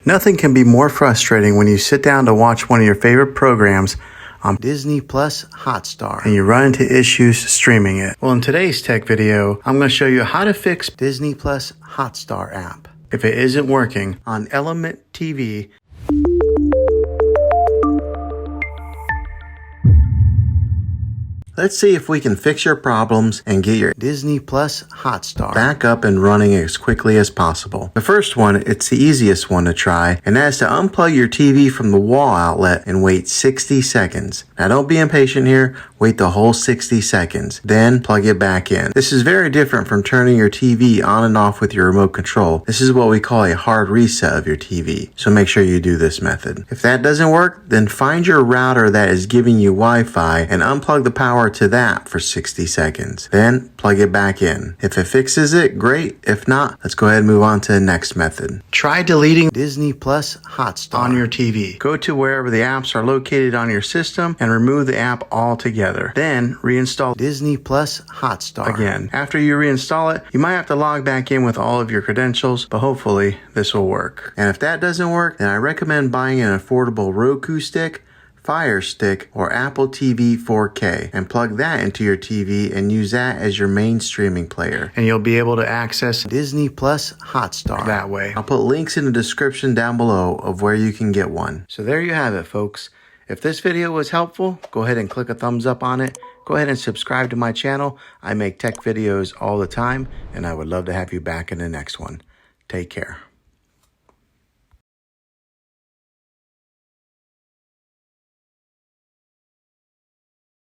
Nothing can be more frustrating when you sit down to watch one of your favorite programs on Disney Hotstar and you run into issues streaming it. Well, in today's tech video, I'm going to show you how to fix Disney Hotstar app if it isn't working on Element TV. Let's see if we can fix your problems and get your Disney Hotstar back up and running as quickly as possible. The first one, it's the easiest one to try, and that's to unplug your TV from the wall outlet and wait 60 seconds. Now don't be impatient here, wait the whole 60 seconds, then plug it back in. This is very different from turning your TV on and off with your remote control. This is what we call a hard reset of your TV, so make sure you do this method. If that doesn't work, then find your router that is giving you Wi-Fi and unplug the power to that for 60 seconds. Then plug it back in. If it fixes it, great. If not, let's go ahead and move on to the next method. Try deleting Disney Hotstar on your TV. Go to wherever the apps are located on your system and remove the app altogether. Then reinstall Disney Hotstar again. After you reinstall it, you might have to log back in with all of your credentials, but hopefully this will work. And if that doesn't work, then I recommend buying an affordable Roku stick, Fire Stick, or Apple TV 4K and plug that into your TV and use that as your main streaming player. And you'll be able to access Disney Hotstar that way. I'll put links in the description down below of where you can get one. So there you have it, folks. If this video was helpful, go ahead and click a thumbs up on it. Go ahead and subscribe to my channel. I make tech videos all the time, and I would love to have you back in the next one. Take care.